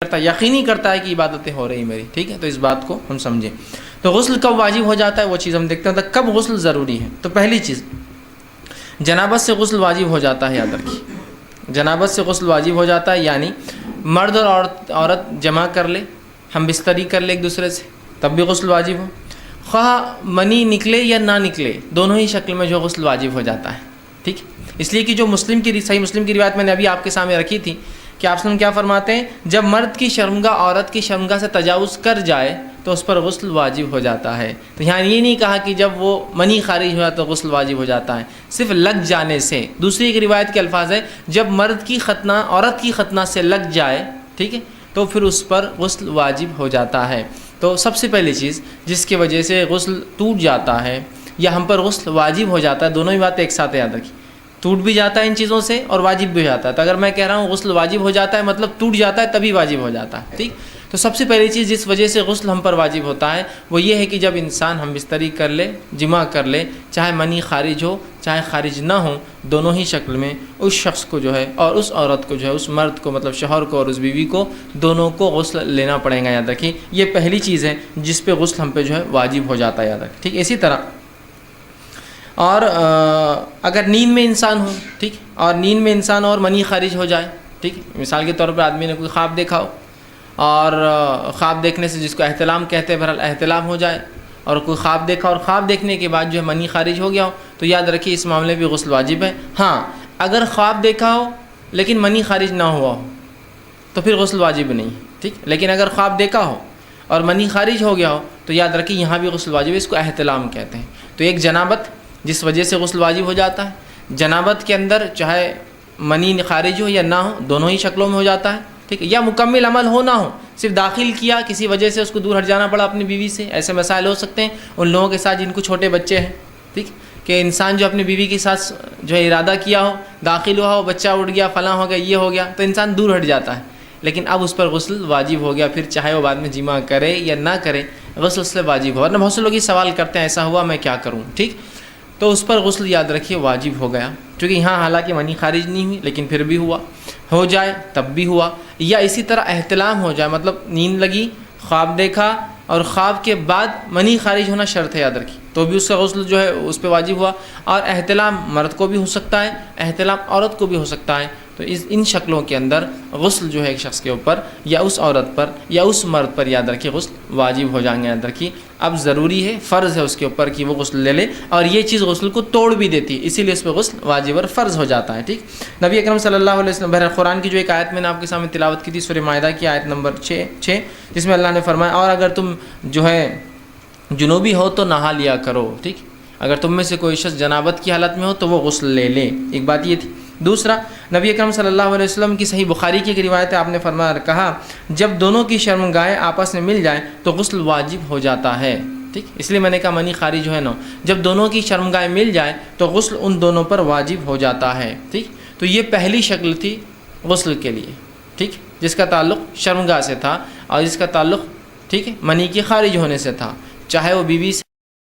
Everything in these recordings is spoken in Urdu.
کرتا ہے، یقینی کرتا ہے کہ عبادتیں ہو رہی میری، ٹھیک ہے، تو اس بات کو ہم سمجھیں۔ تو غسل کب واجب ہو جاتا ہے وہ چیز ہم دیکھتے ہیں، تو کب غسل ضروری ہے۔ تو پہلی چیز، جنابت سے غسل واجب ہو جاتا ہے، یاد رکھیے، جنابت سے غسل واجب ہو جاتا ہے، یعنی مرد اور عورت جمع کر لے، ہم بستری کر لے ایک دوسرے سے، تب بھی غسل واجب ہو، خواہ منی نکلے یا نہ نکلے، دونوں ہی شکل میں جو غسل واجب ہو جاتا ہے، ٹھیک۔ اس لیے کہ جو صحیح مسلم کی روایت میں نے ابھی آپ کے سامنے رکھی تھی کہ آپ کیا فرماتے ہیں، جب مرد کی شرمگاہ عورت کی شرمگاہ سے تجاوز کر جائے تو اس پر غسل واجب ہو جاتا ہے۔ تو یہاں یہ نہیں کہا کہ جب وہ منی خارج ہوا تو غسل واجب ہو جاتا ہے، صرف لگ جانے سے۔ دوسری ایک روایت کے الفاظ ہے، جب مرد کی ختنہ عورت کی ختنہ سے لگ جائے، ٹھیک ہے، تو پھر اس پر غسل واجب ہو جاتا ہے۔ تو سب سے پہلی چیز جس کی وجہ سے غسل ٹوٹ جاتا ہے یا ہم پر غسل واجب ہو جاتا ہے، دونوں ہی باتیں ایک ساتھ یاد رکھیں، ٹوٹ بھی جاتا ہے ان چیزوں سے اور واجب بھی ہو جاتا ہے۔ تو اگر میں کہہ رہا ہوں غسل واجب ہو جاتا ہے مطلب ٹوٹ جاتا ہے تبھی واجب ہو جاتا ہے، ٹھیک۔ تو سب سے پہلی چیز جس وجہ سے غسل ہم پر واجب ہوتا ہے وہ یہ ہے کہ جب انسان ہم بستری کر لے، جمع کر لے، چاہے منی خارج ہو چاہے خارج نہ ہو، دونوں ہی شکل میں اس شخص کو جو ہے اور اس عورت کو جو ہے، اس مرد کو مطلب شوہر کو اور اس بیوی کو، دونوں کو غسل لینا پڑے گا، یاد رکھیے۔ یہ پہلی چیز ہے جس پہ غسل ہم پہ جو ہے واجب ہو جاتا ہے، یاد رکھیں، ٹھیک۔ اسی طرح اور اگر نیند میں انسان ہو، ٹھیک، اور نیند میں انسان اور منی خارج ہو جائے، ٹھیک، مثال کے طور پر آدمی نے کوئی خواب دیکھا ہو اور خواب دیکھنے سے جس کو احتلام کہتے ہیں، بہرحال احتلام ہو جائے، اور کوئی خواب دیکھا اور خواب دیکھنے کے بعد جو ہے منی خارج ہو گیا ہو، تو یاد رکھیے اس معاملے میں غسل واجب ہے۔ ہاں، اگر خواب دیکھا ہو لیکن منی خارج نہ ہوا ہو تو پھر غسل واجب نہیں، ٹھیک، لیکن اگر خواب دیکھا ہو اور منی خارج ہو گیا ہو تو یاد رکھیے یہاں بھی غسل واجب ہے، اس کو احتلام کہتے ہیں۔ تو ایک جنابت جس وجہ سے غسل واجب ہو جاتا ہے، جنابت کے اندر چاہے منی خارج ہو یا نہ ہو، دونوں ہی شکلوں میں ہو جاتا ہے، ٹھیک ہے، یا مکمل عمل ہو نہ ہو، صرف داخل کیا، کسی وجہ سے اس کو دور ہٹ جانا پڑا اپنی بیوی سے، ایسے مسائل ہو سکتے ہیں ان لوگوں کے ساتھ جن کو چھوٹے بچے ہیں، ٹھیک، کہ انسان جو اپنی بیوی کے ساتھ جو ہے ارادہ کیا ہو، داخل ہوا ہو، بچہ اٹھ گیا، فلاں ہو گیا، یہ ہو گیا، تو انسان دور ہٹ جاتا ہے، لیکن اب اس پر غسل واجب ہو گیا، پھر چاہے وہ بعد میں جمع کرے یا نہ کرے غسل اس سے واجب ہو۔ ورنہ بہت سے لوگ یہ سوال کرتے ہیں ایسا ہوا میں کیا کروں، ٹھیک، تو اس پر غسل یاد رکھیے واجب ہو گیا، کیونکہ یہاں حالانکہ منی خارج نہیں ہوئی لیکن پھر بھی ہوا، ہو جائے تب بھی ہوا، یا اسی طرح احتلام ہو جائے، مطلب نیند لگی، خواب دیکھا اور خواب کے بعد منی خارج ہونا شرط ہے، یاد رکھیے، تو بھی اس کا غسل جو ہے اس پہ واجب ہوا۔ اور احتلام مرد کو بھی ہو سکتا ہے، احتلام عورت کو بھی ہو سکتا ہے، تو ان شکلوں کے اندر غسل جو ہے ایک شخص کے اوپر یا اس عورت پر یا اس مرد پر یاد رکھیے غسل واجب ہو جائیں گے، یاد رکھیے۔ اب ضروری ہے، فرض ہے اس کے اوپر کہ وہ غسل لے لے، اور یہ چیز غسل کو توڑ بھی دیتی ہے، اسی لیے اس پہ غسل واجب اور فرض ہو جاتا ہے، ٹھیک۔ نبی اکرم صلی اللہ علیہ وسلم بہرحال قرآن کی جو ایک آیت میں نے آپ کے سامنے تلاوت کی تھی، سورہ مائدہ کی آیت نمبر 6، جس میں اللہ نے فرمایا اور اگر تم جو ہے جنوبی ہو تو نہا لیا کرو، ٹھیک، اگر تم میں سے کوئی شخص جنابت کی حالت میں ہو تو وہ غسل لے لے، ایک بات یہ تھی۔ دوسرا، نبی اکرم صلی اللہ علیہ وسلم کی صحیح بخاری کی ایک روایت ہے، آپ نے فرمایا کہا جب دونوں کی شرمگاہیں آپس میں مل جائیں تو غسل واجب ہو جاتا ہے، ٹھیک، اس لیے میں نے کہا منی خارج ہے نا، جب دونوں کی شرمگاہیں مل جائیں تو غسل ان دونوں پر واجب ہو جاتا ہے، ٹھیک۔ تو یہ پہلی شکل تھی غسل کے لیے، ٹھیک، جس کا تعلق شرمگاہ سے تھا اور جس کا تعلق، ٹھیک ہے، منی کے خارج ہونے سے تھا، چاہے وہ بیوی سے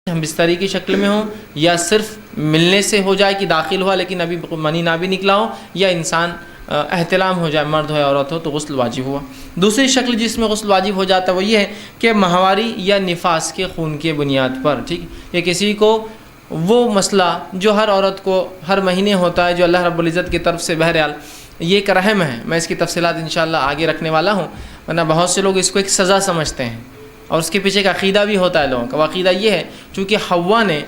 ہم بستری کی شکل میں ہوں یا صرف ملنے سے ہو جائے کہ داخل ہوا لیکن ابھی منی نہ بھی نکلا ہو، یا انسان احتلام ہو جائے، مرد ہو یا عورت ہو، تو غسل واجب ہوا۔ دوسری شکل جس میں غسل واجب ہو جاتا ہے وہ یہ ہے کہ ماہواری یا نفاس کے خون کے بنیاد پر، ٹھیک، یا کسی کو وہ مسئلہ جو ہر عورت کو ہر مہینے ہوتا ہے، جو اللہ رب العزت کی طرف سے، بہرحال یہ ایک رحم ہے، میں اس کی تفصیلات انشاءاللہ آگے رکھنے والا ہوں، ورنہ بہت سے لوگ اس کو ایک سزا سمجھتے ہیں اور اس کے پیچھے ایک عقیدہ بھی ہوتا ہے لوگوں کا۔ وہ عقیدہ یہ ہے چونکہ حوا نے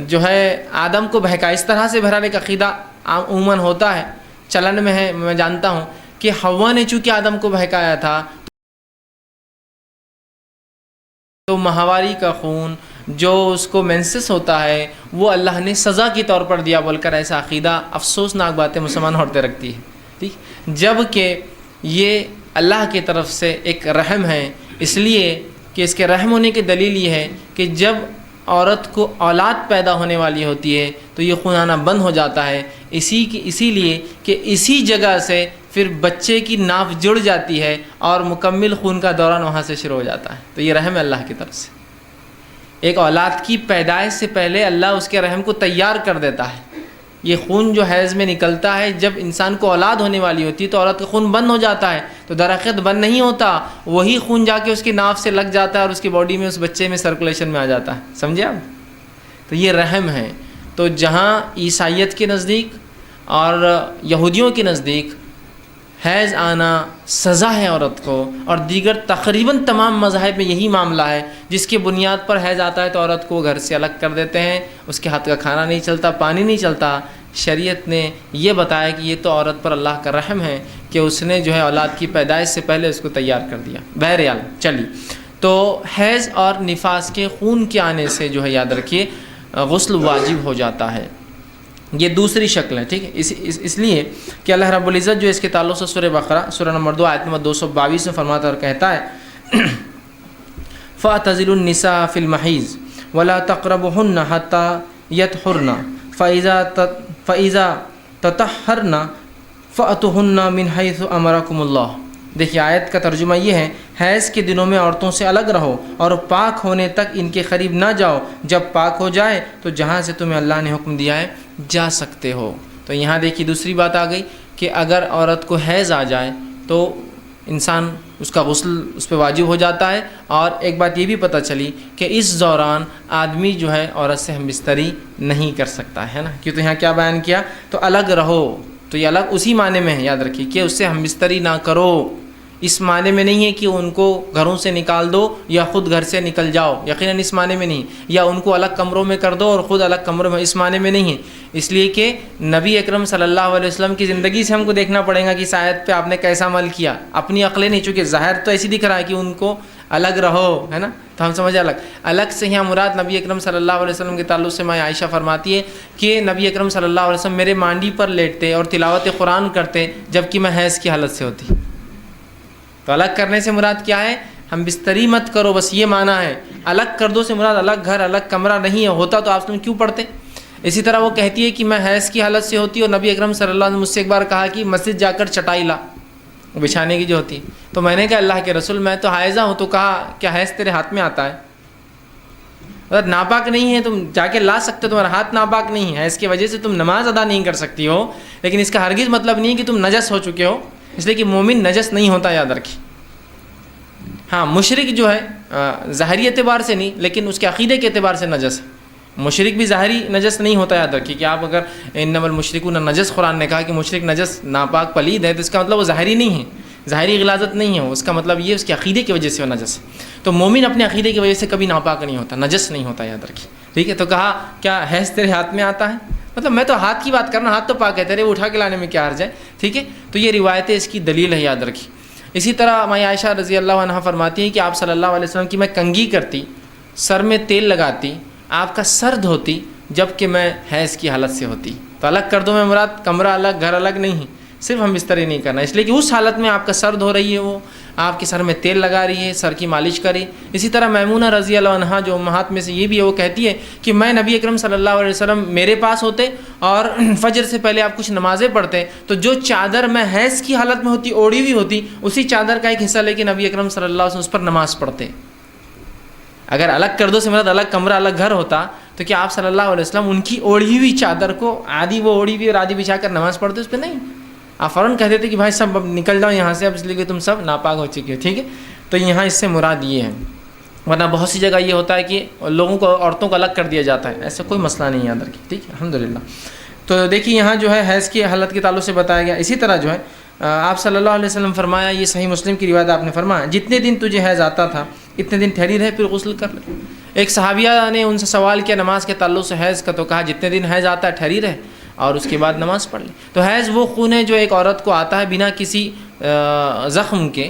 جو ہے آدم کو بہکا، اس طرح سے بہرحال ایک عقیدہ عموماً ہوتا ہے، چلن میں ہے، میں جانتا ہوں کہ حوا نے چونکہ آدم کو بہکایا تھا تو ماہواری کا خون جو اس کو مینسس ہوتا ہے وہ اللہ نے سزا کے طور پر دیا، بول کر ایسا عقیدہ افسوسناک باتیں مسلمان عورتیں رکھتی ہیں، ٹھیک، جب کہ یہ اللہ کی طرف سے ایک رحم ہے، اس لیے کہ اس کے رحم ہونے کی دلیل یہ ہے کہ جب عورت کو اولاد پیدا ہونے والی ہوتی ہے تو یہ خون آنا بند ہو جاتا ہے، اسی لیے کہ اسی جگہ سے پھر بچے کی ناف جڑ جاتی ہے اور مکمل خون کا دوران وہاں سے شروع ہو جاتا ہے، تو یہ رحم ہے اللہ کی طرف سے۔ ایک اولاد کی پیدائش سے پہلے اللہ اس کے رحم کو تیار کر دیتا ہے۔ یہ خون جو حیض میں نکلتا ہے، جب انسان کو اولاد ہونے والی ہوتی ہے تو عورت کا خون بند ہو جاتا ہے، تو درخت بند نہیں ہوتا، وہی خون جا کے اس کی ناف سے لگ جاتا ہے اور اس کی باڈی میں، اس بچے میں سرکولیشن میں آ جاتا ہے. سمجھے آپ؟ تو یہ رحم ہے. تو جہاں عیسائیت کے نزدیک اور یہودیوں کے نزدیک حیض آنا سزا ہے عورت کو، اور دیگر تقریباً تمام مذاہب میں یہی معاملہ ہے. جس کی بنیاد پر حیض آتا ہے تو عورت کو گھر سے الگ کر دیتے ہیں، اس کے ہاتھ کا کھانا نہیں چلتا، پانی نہیں چلتا. شریعت نے یہ بتایا کہ یہ تو عورت پر اللہ کا رحم ہے کہ اس نے جو ہے اولاد کی پیدائش سے پہلے اس کو تیار کر دیا. بہرحال چلیے، تو حیض اور نفاس کے خون کے آنے سے جو ہے یاد رکھیے غسل واجب ہو جاتا ہے. یہ دوسری شکل ہے. ٹھیک ہے، اس لیے کہ اللہ رب العزت جو اس کے تعلق سے سورہ بقرہ سورہ نمبر 2 آیت نمبر 222 میں فرماتا اور کہتا ہے فَاعْتَزِلُوا النِّسَاءَ فِي الْمَحِيضِ وَلَا تَقْرَبُوهُنَّ حَتَّى يَطْهُرْنَ فَإِذَا تَطَهَّرْنَ فَأْتُوهُنَّ مِنْ حَيْثُ أَمَرَكُمُ اللَّهُ. دیکھیے آیت کا ترجمہ یہ ہے، حیض کے دنوں میں عورتوں سے الگ رہو اور پاک ہونے تک ان کے قریب نہ جاؤ، جب پاک ہو جائے تو جہاں سے تمہیں اللہ نے حکم دیا ہے جا سکتے ہو. تو یہاں دیکھیے دوسری بات آ گئی کہ اگر عورت کو حیض آ جائے تو انسان اس کا غسل اس پہ واجب ہو جاتا ہے. اور ایک بات یہ بھی پتہ چلی کہ اس دوران آدمی جو ہے عورت سے ہم بستری نہیں کر سکتا ہے نا، کیوں؟ تو یہاں کیا بیان کیا؟ تو الگ رہو. تو یہ الگ اسی معنی میں ہے، یاد رکھیے کہ اس سے ہم بستری نہ کرو. اس معنی میں نہیں ہے کہ ان کو گھروں سے نکال دو یا خود گھر سے نکل جاؤ، یقیناً اس معنی میں نہیں. یا ان کو الگ کمروں میں کر دو اور خود الگ کمروں میں، اس معنی میں نہیں ہے. اس لیے کہ نبی اکرم صلی اللہ علیہ وسلم کی زندگی سے ہم کو دیکھنا پڑے گا کہ اس آیت پہ آپ نے کیسا عمل کیا. اپنی عقلیں نہیں، چونکہ ظاہر تو ایسی دکھ رہا ہے کہ ان کو الگ رہو، ہے نا، تو ہم سمجھے الگ سے یہاں مراد نبی اکرم صلی اللہ علیہ وسلم کے تعلق سے ماں عائشہ فرماتی ہے کہ نبی اکرم صلی اللہ علیہ وسلم میرے مانڈی پر لیٹتے اور تلاوت قرآن کرتے جبکہ میں حیض کی حالت سے ہوتی. تو الگ کرنے سے مراد کیا ہے؟ ہم بستری مت کرو، بس یہ معنی ہے. الگ کر دو سے مراد الگ گھر الگ کمرہ نہیں ہے. ہوتا تو آپ کیوں پڑھتے؟ اسی طرح وہ کہتی ہے کہ میں حیض کی حالت سے ہوتی اور نبی اکرم صلی اللہ علیہ وسلم مجھ سے ایک بار کہا کہ مسجد جا کر چٹائی لا، بچھانے کی جو ہوتی. تو میں نے کہا اللہ کے رسول میں تو حائضہ ہوں. تو کہا کیا حیض تیرے ہاتھ میں آتا ہے؟ اگر ناپاک نہیں ہے تم جا کے لا سکتے ہو، تمہارا ہاتھ ناپاک نہیں ہے، حیض کی وجہ سے تم نماز ادا نہیں کر سکتی ہو، لیکن اس کا ہرگز مطلب نہیں ہے کہ تم نجس ہو چکے ہو. اس لیے کہ مومن نجس نہیں ہوتا، یاد رکھیے. ہاں مشرک جو ہے ظاہری اعتبار سے نہیں لیکن اس کے عقیدے کے اعتبار سے نجس ہے. مشرک بھی ظاہری نجس نہیں ہوتا، یاد رکھیے کہ آپ اگر انما المشرکون نجس، قرآن نے کہا کہ مشرک نجس ناپاک پلید ہے، تو اس کا مطلب وہ ظاہری نہیں ہے، ظاہری غلاظت نہیں ہے، اس کا مطلب یہ اس کے عقیدے کی وجہ سے وہ نجس ہے. تو مومن اپنے عقیدے کی وجہ سے کبھی ناپاک نہیں ہوتا، نجس نہیں ہوتا، یاد رکھیے. ٹھیک ہے، تو کہا کیا حیض تیرے ہاتھ میں آتا ہے؟ مطلب میں تو ہاتھ کی بات کرنا، ہاتھ تو پاک ہے تیرے، وہ اٹھا کے لانے میں کیا حرج ہے. ٹھیک ہے، تو یہ روایتیں اس کی دلیل ہے، یاد رکھیے. اسی طرح ماں عائشہ رضی اللہ عنہا فرماتی ہیں کہ آپ صلی اللہ علیہ وسلم کی میں کنگھی کرتی، سر میں تیل لگاتی، آپ کا سر دھوتی جب کہ میں حیض کی حالت سے ہوتی. تو الگ کر دو میں مراد کمرہ الگ گھر الگ نہیں ہے، صرف ہم بستری نہیں کرنا. اس لیے کہ اس حالت میں آپ کا سر دھو رہی ہے، وہ آپ کے سر میں تیل لگا رہی ہے، سر کی مالش کری. اسی طرح میمونہ رضی اللہ عنہا جو امہات میں سے یہ بھی ہے، وہ کہتی ہے کہ میں نبی اکرم صلی اللہ علیہ وسلم میرے پاس ہوتے اور فجر سے پہلے آپ کچھ نمازیں پڑھتے تو جو چادر میں حیض کی حالت میں ہوتی اوڑھی ہوئی ہوتی، اسی چادر کا ایک حصہ لے کے نبی اکرم صلی اللہ علیہ وسلم اس پر نماز پڑھتے. اگر الگ کر دو سے مراد الگ کمرہ الگ گھر ہوتا تو کیا آپ صلی اللہ علیہ وسلم ان کی اوڑھی ہوئی چادر کو آدھی وہ اوڑھی ہوئی اور آدھی بچھا کر نماز پڑھتے؟ اس پہ نہیں، آپ فوراً کہہ دیتے کہ بھائی سب نکل جاؤ یہاں سے اب، اس لیے کہ تم سب ناپاک ہو چکے ہو. ٹھیک ہے، تو یہاں اس سے مراد یہ ہے. ورنہ بہت سی جگہ یہ ہوتا ہے کہ لوگوں کو عورتوں کو الگ کر دیا جاتا ہے، ایسا کوئی مسئلہ نہیں ہے یاد رکھیے. ٹھیک ہے، الحمدللہ. تو دیکھیے یہاں جو ہے حیض کی حالت کے تعلق سے بتایا گیا. اسی طرح جو ہے آپ صلی اللہ علیہ وسلم فرمایا، یہ صحیح مسلم کی روایت آپ نے فرمایا، جتنے دن تجھے حیض آتا تھا اتنے دن ٹھہری رہے پھر غسل کر لے. ایک صحابیہ نے ان سے سوال کیا نماز کے تعلق سے حیض کا، تو کہا جتنے دن حیض آتا ہے ٹھہری رہے اور اس کے بعد نماز پڑھ لے. تو حیض وہ خون ہے جو ایک عورت کو آتا ہے بنا کسی زخم کے،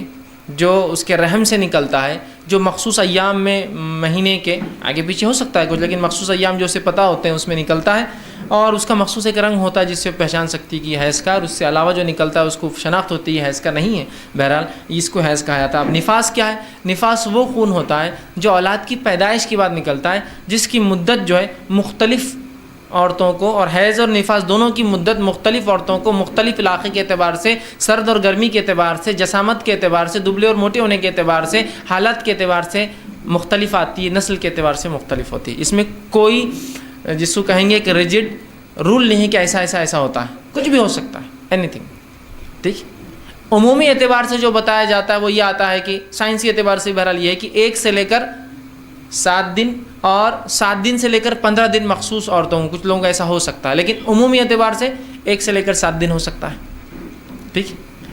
جو اس کے رحم سے نکلتا ہے، جو مخصوص ایام میں مہینے کے آگے پیچھے ہو سکتا ہے کچھ، لیکن مخصوص ایام جو اسے پتہ ہوتے ہیں اس میں نکلتا ہے، اور اس کا مخصوص ایک رنگ ہوتا ہے جس سے پہچان سکتی کہ یہ حیض کا، اور اس سے علاوہ جو نکلتا ہے اس کو شناخت ہوتی ہے حیض کا نہیں ہے. بہرحال اس کو حیض کہا جاتا ہے. اب نفاس کیا ہے؟ نفاس وہ خون ہوتا ہے جو اولاد کی پیدائش کے بعد نکلتا ہے، جس کی مدت جو ہے مختلف عورتوں کو، اور حیض اور نفاس دونوں کی مدت مختلف عورتوں کو مختلف علاقے کے اعتبار سے، سرد اور گرمی کے اعتبار سے، جسامت کے اعتبار سے، دبلے اور موٹے ہونے کے اعتبار سے، حالت کے اعتبار سے مختلف آتی ہے، نسل کے اعتبار سے مختلف ہوتی ہے. اس میں کوئی جس کو کہیں گے کہ ریجڈ رول نہیں کہ ایسا ایسا ایسا ہوتا ہے، کچھ بھی ہو سکتا ہے، اینی تھنگ. ٹھیک، عمومی اعتبار سے جو بتایا جاتا ہے وہ یہ آتا ہے کہ سائنسی اعتبار سے بہرحال یہ ہے کہ 1 سے لے کر 7 دن اور 7 دن سے لے کر 15 دن مخصوص عورتوں کو، کچھ لوگوں کا ایسا ہو سکتا ہے، لیکن عمومی اعتبار سے 1 سے لے کر 7 دن ہو سکتا ہے، ٹھیک،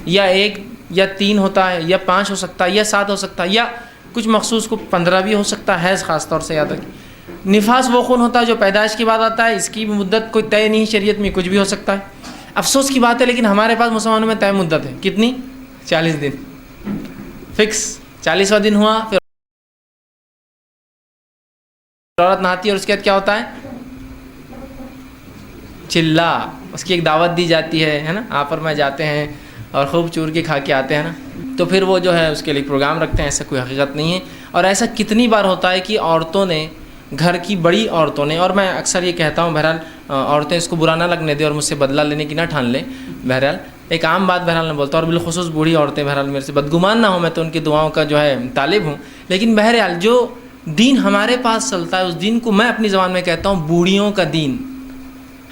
یا 1 یا 3 ہوتا ہے، یا 5 ہو سکتا ہے، یا 7 ہو سکتا ہے، یا کچھ مخصوص کو 15 بھی ہو سکتا ہے، حیض خاص طور سے یاد رکھیں۔ نفاس وہ خون ہوتا ہے جو پیدائش کے بعد آتا ہے، اس کی مدت کوئی طے نہیں، شریعت میں کچھ بھی ہو سکتا ہے۔ افسوس کی بات ہے لیکن ہمارے پاس مسلمانوں میں طے مدت ہے، کتنی؟ 40 دن، فکس 40واں دن ہوا پھر عورت نہاتی ہے اور اس کے بعد کیا ہوتا ہے؟ چلا، اس کی ایک دعوت دی جاتی ہے نا، آپر میں جاتے ہیں اور خوب چور کے کھا کے آتے ہیں نا، تو پھر وہ جو ہے اس کے لیے پروگرام رکھتے ہیں، ایسا کوئی حقیقت نہیں ہے۔ اور ایسا کتنی بار ہوتا ہے کہ عورتوں نے، گھر کی بڑی عورتوں نے، اور میں اکثر یہ کہتا ہوں بہرحال عورتیں اس کو برا نہ لگنے دیں اور مجھ سے بدلہ لینے کی نہ ٹھان لیں، بہرحال ایک عام بات بہرحال میں بولتا ہوں، اور بالخصوص بوڑھی عورتیں بہرحال میرے سے بدگمان نہ ہوں، میں تو ان کی دعاؤں کا جو ہے طالب ہوں، لیکن بہرحال جو دین ہمارے پاس چلتا ہے اس دین کو میں اپنی زبان میں کہتا ہوں بوڑھیوں کا دین۔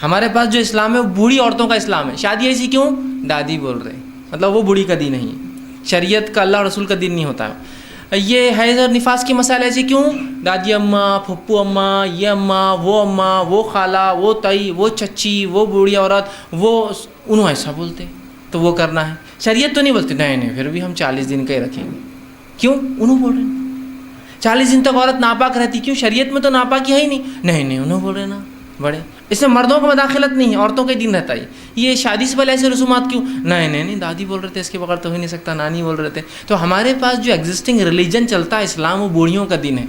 ہمارے پاس جو اسلام ہے وہ بوڑھی عورتوں کا اسلام ہے۔ شادی ایسی کیوں؟ دادی بول رہے ہیں، مطلب وہ بوڑھی کا دین نہیں ہے، شریعت کا، اللہ اور رسول کا دین نہیں ہوتا ہے۔ یہ حیض اور نفاس کے مسائل ایسے کیوں؟ دادی اماں، پھپھو اماں، یہ اماں، وہ خالہ، وہ تائی، وہ چچی، وہ بوڑھی عورت، وہ انہوں ایسا بولتے تو وہ کرنا ہے۔ شریعت تو نہیں بولتی، نہیں پھر بھی ہم 40 دن کا ہی رکھیں گے۔ کیوں؟ انہوں بول رہے ہیں 40 دن تک عورت ناپاک رہتی، کیوں؟ شریعت میں تو ناپاکی ہے ہی نہیں، انہوں بول رہے نا بڑے، اس میں مردوں کو مداخلت نہیں ہے، عورتوں کا دین رہتا ہے۔ یہ شادی سے پہلے ایسے رسومات کیوں؟ نہیں دادی بول رہے تھے اس کے بغیر تو ہو ہی نہیں سکتا، نانی بول رہے تھے۔ تو ہمارے پاس جو ایگزسٹنگ ریلیجن چلتا ہے اسلام، وہ بوڑھیوں کا دین ہے،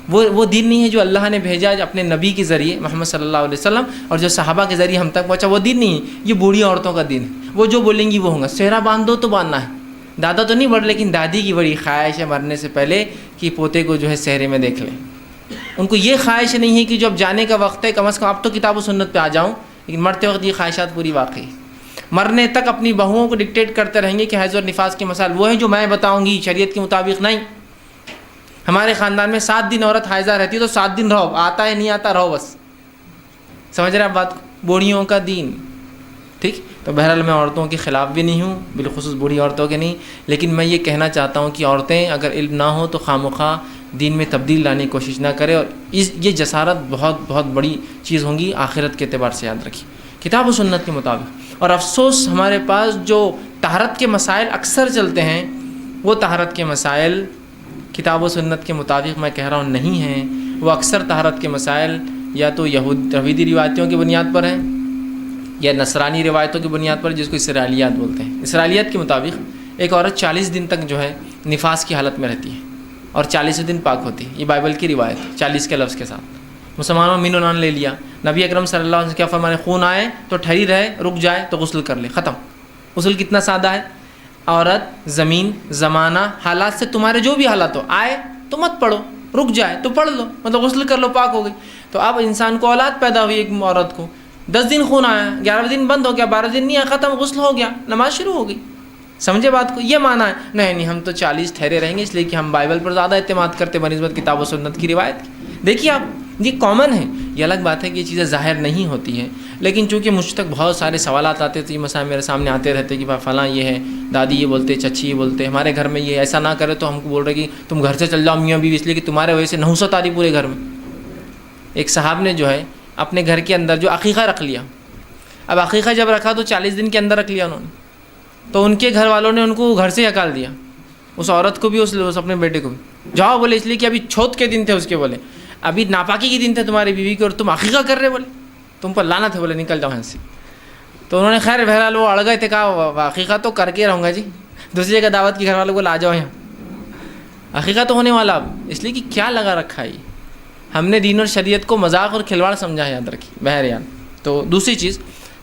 وہ دین نہیں ہے جو اللہ نے بھیجا اپنے نبی کے ذریعے محمد صلی اللہ علیہ وسلم، اور جو صحابہ کے ذریعے ہم تک پہنچا، وہ دین نہیں ہے، یہ بوڑھی عورتوں کا دین ہے۔ وہ جو بولیں گی وہ ہوگا، صحرا باندھ دو تو باندھنا ہے۔ دادا تو نہیں بڑھ، لیکن دادی کی بڑی خواہش ہے مرنے سے پہلے کہ پوتے کو جو ہے صحرے میں دیکھ لیں۔ ان کو یہ خواہش نہیں ہے کہ جو اب جانے کا وقت ہے، کم از کم اب تو کتاب و سنت پہ آ جاؤں، لیکن مرتے وقت یہ خواہشات پوری واقعی مرنے تک اپنی بہوؤں کو ڈکٹیٹ کرتے رہیں گے کہ حیض اور نفاس کے مسائل وہ ہیں جو میں بتاؤں گی، شریعت کے مطابق نہیں۔ ہمارے خاندان میں 7 دن عورت حائضہ رہتی ہے تو 7 دن رہو، آتا ہے نہیں آتا رہو، بس سمجھ رہے آپ بات کو؟ بوڑھیوں کا دین، ٹھیک۔ تو بہرحال میں عورتوں کے خلاف بھی نہیں ہوں، بالخصوص بوڑھی عورتوں کے نہیں، لیکن میں یہ کہنا چاہتا ہوں کہ عورتیں اگر علم نہ ہو تو خواہ دین میں تبدیل لانے کی کوشش نہ کرے، اور یہ جسارت بہت بڑی چیز ہوں گی آخرت کے اعتبار سے، یاد رکھیے کتاب و سنت کے مطابق۔ اور افسوس ہمارے پاس جو طہارت کے مسائل اکثر چلتے ہیں، وہ طہارت کے مسائل کتاب و سنت کے مطابق میں کہہ رہا ہوں نہیں ہیں، وہ اکثر طہارت کے مسائل یا تو یہودی روایتوں کی بنیاد پر ہیں یا نصرانی روایتوں کی بنیاد پر، جس کو اسرائیلیات بولتے ہیں۔ اسرائیلیات کے مطابق ایک عورت 40 دن تک جو ہے نفاس کی حالت میں رہتی ہے اور 40 دن پاک ہوتی ہے، یہ بائبل کی روایت ہے، 40 کے لفظ کے ساتھ۔ مسلمانوں مین و نان لے لیا، نبی اکرم صلی اللہ علیہ وسلم کیا فرمانے، خون آئے تو ٹھہری رہے، رک جائے تو غسل کر لے، ختم۔ غسل کتنا سادہ ہے، عورت، زمین، زمانہ، حالات سے تمہارے جو بھی حالات ہو، آئے تو مت پڑھو، رک جائے تو پڑھ لو، مطلب غسل کر لو، پاک ہو گئی۔ تو اب انسان کو اولاد پیدا ہوئی ایک عورت کو، 10 دن خون آیا، 11 دن بند ہو گیا، 12 دن نہیں آیا، ختم، غسل ہو گیا، نماز شروع ہو گئی۔ سمجھے بات کو؟ یہ مانا ہے نہیں ہم تو 40 ٹھہرے رہیں گے، اس لیے کہ ہم بائبل پر زیادہ اعتماد کرتے بنسبت کتاب و سنت کی روایت کی۔ دیکھیے آپ، یہ کامن ہے، یہ الگ بات ہے کہ یہ چیزیں ظاہر نہیں ہوتی ہیں، لیکن چونکہ مجھ تک بہت سارے سوالات آتے تھے، یہ مسائل میرے سامنے آتے رہتے کہ بھائی فلاں یہ ہے، دادی یہ بولتے، چچی یہ بولتے، ہمارے گھر میں یہ ایسا نہ کرے تو ہم کو بول رہے کہ تم گھر سے چل جاؤ میاں بیوی، اس لیے کہ تمہارے وجہ سے نحوست آ رہی پورے گھر میں۔ ایک صاحب نے جو ہے اپنے گھر کے اندر جو عقیقہ رکھ لیا، اب عقیقہ جب رکھا تو 40 دن کے اندر رکھ لیا انہوں نے، تو ان کے گھر والوں نے ان کو گھر سے ہکال دیا، اس عورت کو بھی، اس اپنے بیٹے کو بھی۔ جاؤ بولے، اس لیے کہ ابھی چھوت کے دن تھے اس کے، بولے ابھی ناپاکی کے دن تھے تمہاری بیوی کے اور تم عقیقہ کر رہے، بولے تم پر لعنت ہے، بولے نکل جاؤ یہاں سے۔ تو انہوں نے خیر بہرحال وہ اڑ گئے تھے، کہا عقیقہ تو کر کے رہوں گا جی، دوسری جگہ دعوت کی، گھر والوں کو لا جاؤ یہاں، عقیقہ تو ہونے والا اب، اس لیے کہ کیا لگا رکھا ہے، ہم نے دین اور شریعت کو مذاق اور کھلواڑ سمجھا ہے، یاد رکھیے بہرحال۔ تو دوسری چیز،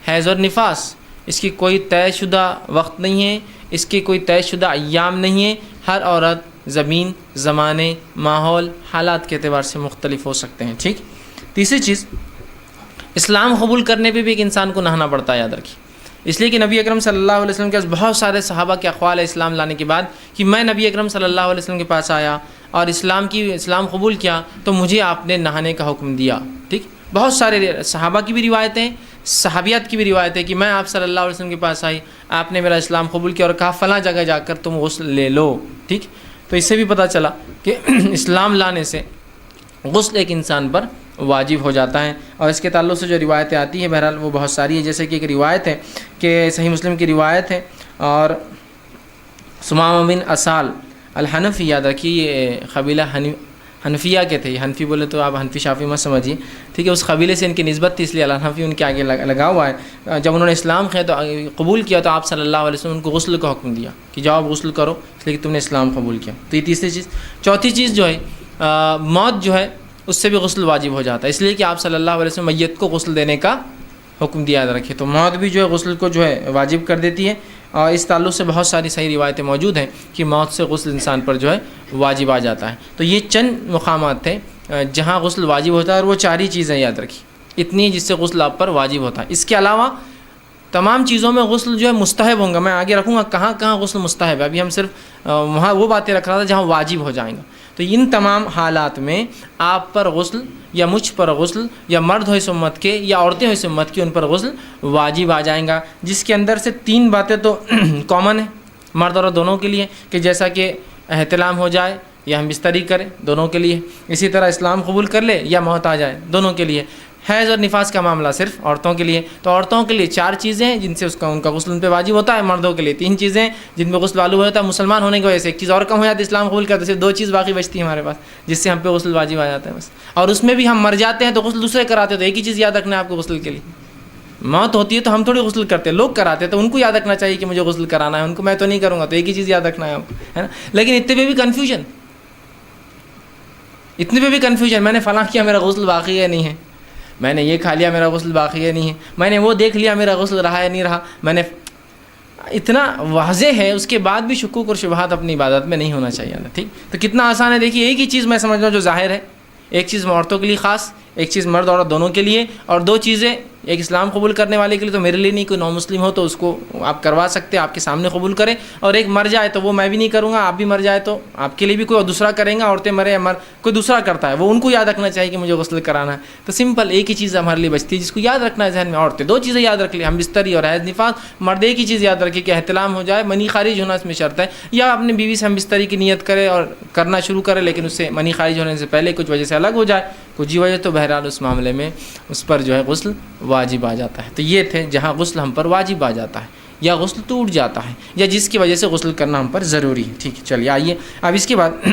حیض اور نفاس، اس کی کوئی طے شدہ وقت نہیں ہے، اس کی کوئی طے شدہ ایام نہیں ہے، ہر عورت زمین، زمانے، ماحول، حالات کے اعتبار سے مختلف ہو سکتے ہیں، ٹھیک۔ تیسری چیز، اسلام قبول کرنے پہ بھی ایک انسان کو نہانا پڑتا ہے، یاد رکھیے، اس لیے کہ نبی اکرم صلی اللہ علیہ وسلم کے پاس بہت سارے صحابہ کے اقوال ہے اسلام لانے کے بعد کہ میں نبی اکرم صلی اللہ علیہ وسلم کے پاس آیا اور اسلام قبول کیا تو مجھے آپ نے نہانے کا حکم دیا، ٹھیک۔ بہت سارے صحابہ کی بھی روایتیں، صحابیات کی بھی روایت ہے کہ میں آپ صلی اللہ علیہ وسلم کے پاس آئی، آپ نے میرا اسلام قبول کیا اور کہا فلاں جگہ جا کر تم غسل لے لو، ٹھیک. تو اس سے بھی پتہ چلا کہ اسلام لانے سے غسل ایک انسان پر واجب ہو جاتا ہے. اور اس کے تعلق سے جو روایتیں آتی ہیں بہرحال وہ بہت ساری ہیں، جیسے کہ ایک روایت ہے کہ صحیح مسلم کی روایت ہے، اور سمامہ بن اسال الحنفی، یاد رکھیے یہ قبیلہ حنفیہ کے تھے. حنفی بولے تو آپ حنفی شافی مت سمجھیے، ٹھیک ہے. اس قبیلے سے ان کی نسبت تھی، اس لیے الحنفی ان کے آگے لگا ہوا ہے. جب انہوں نے اسلام قبول کیا تو آپ صلی اللہ علیہ وسلم ان کو غسل کا حکم دیا کہ جاؤ آپ غسل کرو، اس لیے کہ تم نے اسلام قبول کیا. تو یہ تیسری چیز. چوتھی چیز جو ہے موت جو ہے اس سے بھی غسل واجب ہو جاتا ہے، اس لیے کہ آپ صلی اللہ علیہ وسلم میت کو غسل دینے کا حکم دیا رکھے. تو موت بھی جو ہے غسل کو جو ہے واجب کر دیتی ہے، اور اس تعلق سے بہت ساری صحیح روایتیں موجود ہیں کہ موت سے غسل انسان پر جو ہے واجب آ جاتا ہے. تو یہ چند مقامات تھے جہاں غسل واجب ہوتا ہے، اور وہ چار ہی چیزیں یاد رکھی اتنی جس سے غسل آپ پر واجب ہوتا ہے. اس کے علاوہ تمام چیزوں میں غسل جو ہے مستحب ہوں گا. میں آگے رکھوں گا کہاں کہاں غسل مستحب ہے، ابھی ہم صرف وہاں وہ باتیں رکھ رہا تھا جہاں واجب ہو جائیں گا. تو ان تمام حالات میں آپ پر غسل یا مجھ پر غسل یا مرد ہو اس امت کے یا عورتیں ہو اس امت کی، ان پر غسل واجب آ جائیں گا، جس کے اندر سے 3 باتیں تو کامن ہیں مرد اور دونوں کے لیے، کہ جیسا کہ احتلام ہو جائے یا ہم بستری کریں دونوں کے لیے، اسی طرح اسلام قبول کر لے یا موت آ جائے دونوں کے لیے. حیض اور نفاس کا معاملہ صرف عورتوں کے لیے. تو عورتوں کے لیے 4 چیزیں ہیں جن سے ان کا غسل ان پہ واجب ہوتا ہے. مردوں کے لیے 3 چیزیں جن پہ غسل واجب ہوتا ہے. مسلمان ہونے کی وجہ سے ایک چیز اور کم ہو جاتی ہے، اسلام قبول کرتے تو صرف 2 چیز باقی بچتی ہے ہمارے پاس جس سے ہم پہ غسل واجب آ جاتا ہے بس. اور اس میں بھی ہم مر جاتے ہیں تو غسل دوسرے کراتے ہیں. تو ایک ہی چیز یاد رکھنا ہے آپ کو غسل کے لیے. موت ہوتی ہے تو ہم تھوڑی غسل کرتے ہیں، لوگ کراتے ہیں، تو ان کو یاد رکھنا چاہیے کہ مجھے غسل کرانا ہے، ان کو میں تو نہیں کروں گا. تو ایک ہی چیز یاد رکھنا ہے آپ کو، ہے نا. لیکن اتنے پہ بھی کنفیوژن، میں نے فلاں کیا میرا غسل باقی ہے نہیں ہے، میں نے یہ کھا لیا میرا غسل باقی ہے نہیں ہے، میں نے وہ دیکھ لیا میرا غسل رہا ہے نہیں رہا، میں نے اتنا واضح ہے. اس کے بعد بھی شکوک اور شبہات اپنی عبادت میں نہیں ہونا چاہیے. ٹھیک. تو کتنا آسان ہے دیکھیے. ایک ہی چیز میں سمجھ رہا ہوں جو ظاہر ہے، ایک چیز عورتوں کے لیے خاص، ایک چیز مرد عورت دونوں کے لیے، اور 2 چیزیں ایک اسلام قبول کرنے والے کے لیے تو میرے لیے نہیں، کوئی نو مسلم ہو تو اس کو آپ کروا سکتے ہیں، آپ کے سامنے قبول کریں. اور ایک مر جائے تو وہ میں بھی نہیں کروں گا، آپ بھی مر جائے تو آپ کے لیے بھی کوئی دوسرا کریں گا. عورتیں مرے یا کوئی دوسرا کرتا ہے، وہ ان کو یاد رکھنا چاہیے کہ مجھے غسل کرانا ہے. تو سمپل ایک ہی چیز ہمارے لیے بچتی ہے جس کو یاد رکھنا ہے ذہن میں. عورتیں 2 چیزیں یاد رکھ لیں، ہم بستری اور حیض نفاس. مرد ایک ہی چیز یاد رکھے کہ احتلام ہو جائے، منی خارج ہونا اس میں شرط ہے، یا اپنی بیوی سے ہم بستری کی نیت کرے اور کرنا شروع کرے لیکن اس سے منی خارج ہونے سے پہلے کچھ وجہ سے الگ ہو جائے کچھ وجہ، تو بہرحال اس معاملے میں اس پر جو ہے غسل واجب آ جاتا ہے. تو یہ تھے جہاں غسل ہم پر واجب آ جاتا ہے یا غسل ٹوٹ جاتا ہے یا جس کی وجہ سے غسل کرنا ہم پر ضروری ہے. ٹھیک ہے. چلیے آئیے اب اس کے بعد